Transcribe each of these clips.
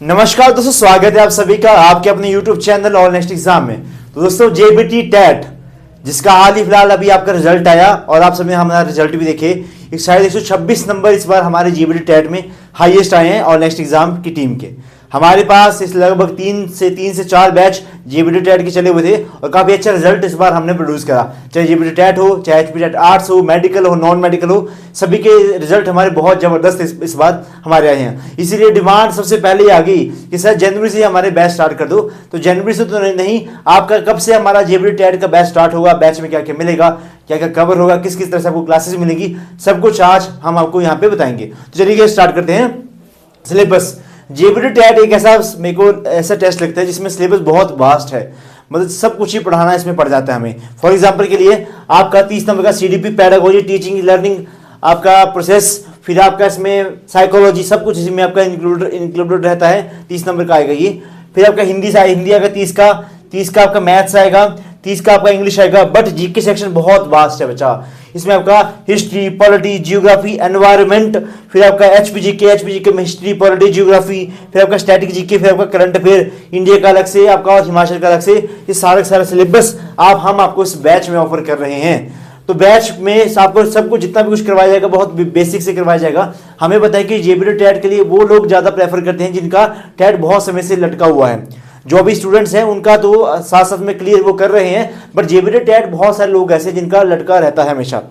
नमस्कार दोस्तों, स्वागत है आप सभी का आपके अपने YouTube channel all next exam में। तो दोस्तों जेबीटी टेट जिसका हाल ही फिलहाल अभी आपका रिजल्ट आया और आप सबने हमारा रिजल्ट भी देखे। एक शायद 126 नंबर इस बार हमारे जेबीटी टेट में हाईएस्ट आए हैं ऑल नेक्स्ट एग्जाम की टीम के। हमारे पास इस लगभग तीन से चार बैच जेबीटी टेट के चले हुए थे और काफी अच्छा रिजल्ट इस बार हमने प्रोड्यूस करा। चाहे जेबीटी टेट हो, चाहे एचपी टेट आर्ट्स हो, मेडिकल हो, नॉन मेडिकल हो, सभी के रिजल्ट हमारे बहुत जबरदस्त इस बार हमारे आए हैं। इसीलिए डिमांड सबसे पहले ही आ गई कि सर जनवरी से हमारे बैच स्टार्ट कर दो। तो जनवरी से तो नहीं, आपका कब से हमारा जेबीटी टेट का बैच स्टार्ट होगा, बैच में क्या क्या मिलेगा, क्या क्या कवर होगा, किस किस तरह से आपको क्लासेस मिलेगी, सब कुछ आज हम आपको यहाँ पे बताएंगे। तो चलिए स्टार्ट करते हैं। सिलेबस जेबीटी टेट एक ऐसा मेरे को ऐसा टेस्ट लगता है जिसमें सिलेबस बहुत वास्ट है, मतलब सब कुछ ही पढ़ाना इसमें पड़ जाता है हमें। फॉर एग्जांपल के लिए आपका 30 नंबर का सीडीपी पेडागोजी टीचिंग लर्निंग आपका प्रोसेस, फिर आपका इसमें साइकोलॉजी, सब कुछ इसमें आपका इंक्लूडेड रहता है। 30 नंबर का आएगा ये। फिर आपका हिंदी आएगा 30 का आपका मैथ्स आएगा, 30 का आपका इंग्लिश आएगा। बट जीके सेक्शन बहुत वास्ट है बच्चा। इसमें आपका हिस्ट्री, पॉलिटी, जियोग्राफी, एनवायरनमेंट, फिर आपका एचपीजीके में हिस्ट्री, पॉलिटी, जियोग्राफी, फिर आपका स्टैटिक जीके, फिर आपका करंट अफेयर इंडिया का अलग से आपका और हिमाचल का अलग से। ये सारा सिलेबस हम आपको इस बैच में ऑफर कर रहे हैं। तो बैच में आपको सब कुछ जितना भी कुछ करवाया जाएगा बहुत बेसिक से करवाया जाएगा। हमें बताया कि जेबीटी टेट के लिए वो लोग ज्यादा प्रेफर करते हैं जिनका टेट बहुत समय से लटका हुआ है। जो भी स्टूडेंट्स हैं उनका तो साथ साथ में क्लियर वो कर रहे हैं, बट जेबीटी टेट बहुत सारे लोग ऐसे जिनका लटका रहता है हमेशा।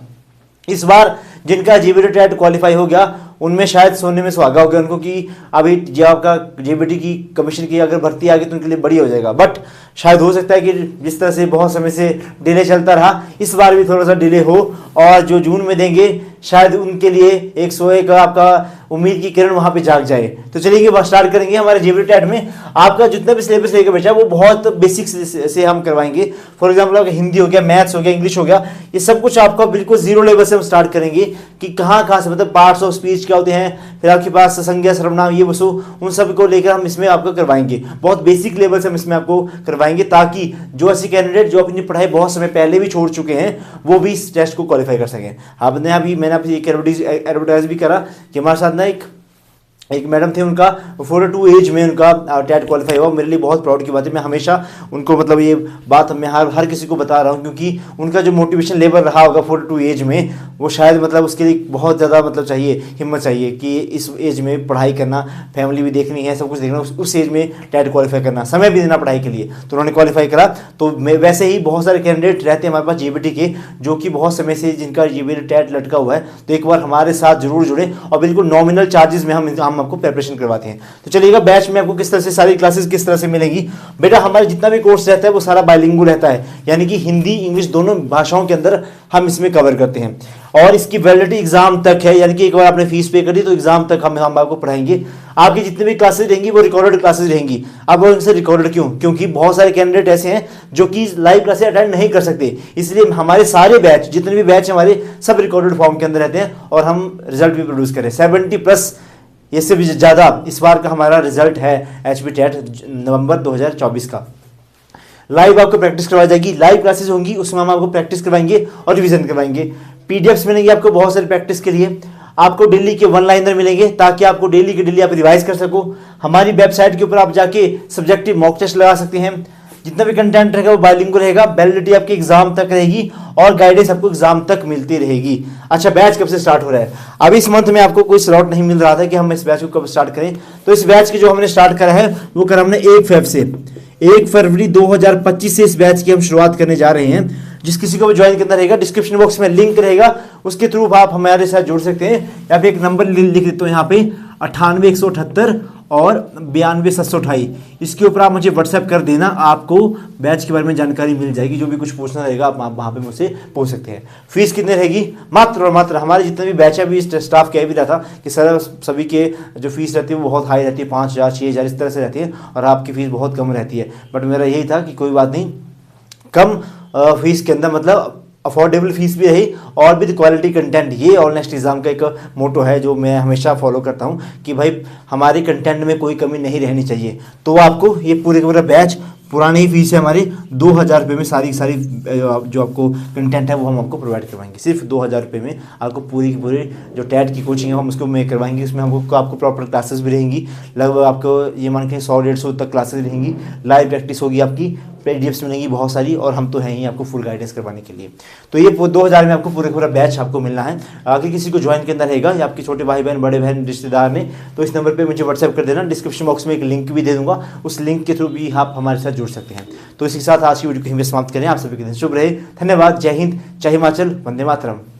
इस बार जिनका जेबीटी टेट क्वालिफाई हो गया उनमें शायद सोने में सुहागा हो गया उनको कि अभी जो आपका जेबीटी की कमीशन की अगर भर्ती आ गई तो उनके लिए बड़ी हो जाएगा। बट शायद हो सकता है कि जिस तरह से बहुत समय से डिले चलता रहा, इस बार भी थोड़ा सा डिले हो और जो जून में देंगे शायद उनके लिए 101 आपका उम्मीद की किरण वहां पे जाग जाए। तो चलिए स्टार्ट करेंगे हमारे जेबीटी टेट में। आपका जितना भी सिलेबस रहेगा बेटा वो बहुत बेसिक से हम करवाएंगे। फॉर एग्जाम्पल आपका हिंदी हो गया, मैथ्स हो गया, इंग्लिश हो गया, ये सब कुछ आपका बिल्कुल जीरो लेवल से हम स्टार्ट करेंगे कि कहाँ से मतलब पार्ट्स ऑफ स्पीच क्या होते हैं, फिर आपके पास संज्ञा सर्वनाम ये वसु, उन सब को लेकर हम इसमें आपको करवाएंगे। बहुत बेसिक लेवल से हम इसमें आपको करवाएंगे ताकि जो ऐसे कैंडिडेट जो अपनी पढ़ाई बहुत समय पहले भी छोड़ चुके हैं वो भी इस टेस्ट को क्वालिफाई कर सकें। आपने अभी मैंने आपसे एक एडवर्टाइज भी करा कि हमारे साथ ना एक मैडम थे, उनका 42 एज में उनका टेट क्वालिफाई हुआ। मेरे लिए बहुत प्राउड की बात है। मैं हमेशा उनको मतलब ये बात मैं हर किसी को बता रहा हूँ क्योंकि उनका जो मोटिवेशन लेवल रहा होगा 42 एज में वो शायद मतलब उसके लिए बहुत ज़्यादा मतलब चाहिए, हिम्मत चाहिए कि इस एज में पढ़ाई करना, फैमिली भी देखनी है, सब कुछ देखना, उस एज में टेट क्वालिफाई करना, समय भी देना पढ़ाई के लिए। तो उन्होंने क्वालिफाई करा। तो वैसे ही बहुत सारे कैंडिडेट रहते हैं हमारे पास जेबीटी के जो कि बहुत समय से जिनका जेबीटी टेट लटका हुआ है। तो एक बार हमारे साथ जरूर जुड़े और बिल्कुल नॉमिनल चार्जेस में हम आपको प्रिपरेशन करवाते हैं। तो चलिएगा बैच में आपको किस तरह से सारी क्लासेस किस तरह से मिलेंगी बेटा। हमारा जितना भी कोर्स रहता है वो सारा बाइलिंगुअल रहता है, यानी कि हिंदी इंग्लिश दोनों भाषाओं के अंदर हम इसमें कवर करते हैं और इसकी वैलिडिटी एग्जाम तक है, यानी कि एक बार आपने फीस पे कर दी तो एग्जाम तक हम आपको पढ़ाएंगे। आपकी जितनी भी क्लासेस रहेंगी वो रिकॉर्डेड क्लासेस रहेंगी। अब उनसे रिकॉर्डेड क्यों? क्योंकि बहुत सारे कैंडिडेट ऐसे हैं जो कि लाइव क्लासेस अटेंड नहीं कर सकते, इसलिए हमारे सारे बैच जितने भी बैच हमारे सब रिकॉर्डेड फॉर्म के अंदर रहते हैं और हम रिजल्ट भी प्रोड्यूस करें। 70+ इससे भी ज़्यादा इस बार का हमारा रिजल्ट है एचपी टेट नवंबर 2024 का। लाइव आपको प्रैक्टिस करवाई जाएगी, लाइव क्लासेस होंगी, उसमें हम आपको प्रैक्टिस करवाएंगे और रिवीजन करवाएंगे। पीडीएफ्स मिलेंगे आपको बहुत सारी प्रैक्टिस के लिए। आपको डेली के 1 लाइनर मिलेंगे ताकि आपको डेली के डेली आप रिवाइज कर सको। हमारी वेबसाइट के ऊपर आप जाके सब्जेक्टिव मॉक टेस्ट लगा सकते हैं। जितना भी कंटेंट रहेगा वो बाइलिंगुअल रहेगा। वैलिडिटी आपकी एग्जाम तक रहेगी और गाइडेंस आपको एग्जाम तक मिलती रहेगी। अच्छा, बैच कब से स्टार्ट हो रहा है? अब इस मंथ में आपको कोई स्लॉट नहीं मिल रहा था कि हम इस बैच को कब स्टार्ट करें, तो इस बैच की जो हमने स्टार्ट करा है वो करा हमने 1 फरवरी 2025 से इस बैच की हम शुरुआत करने जा रहे हैं। जिस किसी को भी ज्वाइन करना रहेगा डिस्क्रिप्शन बॉक्स में लिंक रहेगा, उसके थ्रू आप हमारे साथ जुड़ सकते हैं। या फिर एक नंबर लिख देते हो यहाँ पे 98 178 और 92 728। इसके ऊपर आप मुझे व्हाट्सएप कर देना, आपको बैच के बारे में जानकारी मिल जाएगी। जो भी कुछ पूछना रहेगा आप वहाँ पे मुझसे पूछ सकते हैं। फीस कितनी रहेगी? मात्र और मात्र हमारे जितने भी बैच है अभी स्टाफ कह भी रहा था कि सर सभी के जो फीस रहती है वो बहुत हाई रहती है, 5000 6000 इस तरह से रहती है और आपकी फीस बहुत कम रहती है। बट मेरा यही था कि कोई बात नहीं, कम फीस के अंदर मतलब अफोर्डेबल फीस भी रही और विद क्वालिटी कंटेंट। ये ऑल नेक्स्ट एग्जाम का एक मोटो है जो मैं हमेशा फॉलो करता हूँ कि भाई हमारे कंटेंट में कोई कमी नहीं रहनी चाहिए। तो आपको ये पूरे का पूरा बैच पुरानी ही फीस है हमारी 2,000 रुपये में सारी जो आपको कंटेंट है वो हम आपको प्रोवाइड करवाएंगे। सिर्फ 2,000 रुपये में आपको पूरी की पूरी जो टैट की कोचिंग है हम उसको में करवाएंगे। उसमें हमको आपको प्रॉपर क्लासेस भी रहेंगी, लगभग आपको ये मान के 100-150 तक क्लासेस रहेंगी, लाइव प्रैक्टिस होगी आपकी, पीडीएफ्स मिलेंगी बहुत सारी, और हम तो हैं ही आपको फुल गाइडेंस करवाने के लिए। तो ये 2,000 में आपको पूरा बैच आपको मिलना है। अगर किसी को ज्वाइन के अंदर रहेगा या आपके छोटे भाई बहन, बड़े बहन, रिश्तेदार ने, तो इस नंबर पे मुझे व्हाट्सएप कर देना। डिस्क्रिप्शन बॉक्स में एक लिंक भी दे दूंगा, उस लिंक के थ्रू भी आप हमारे साथ जुड़ सकते हैं। तो इसी के साथ आज की वीडियो को यहीं पे समाप्त करें। आप सभी के दिन शुभ रहे। धन्यवाद। जय हिंद, जय हिमाचल, वंदे मातरम।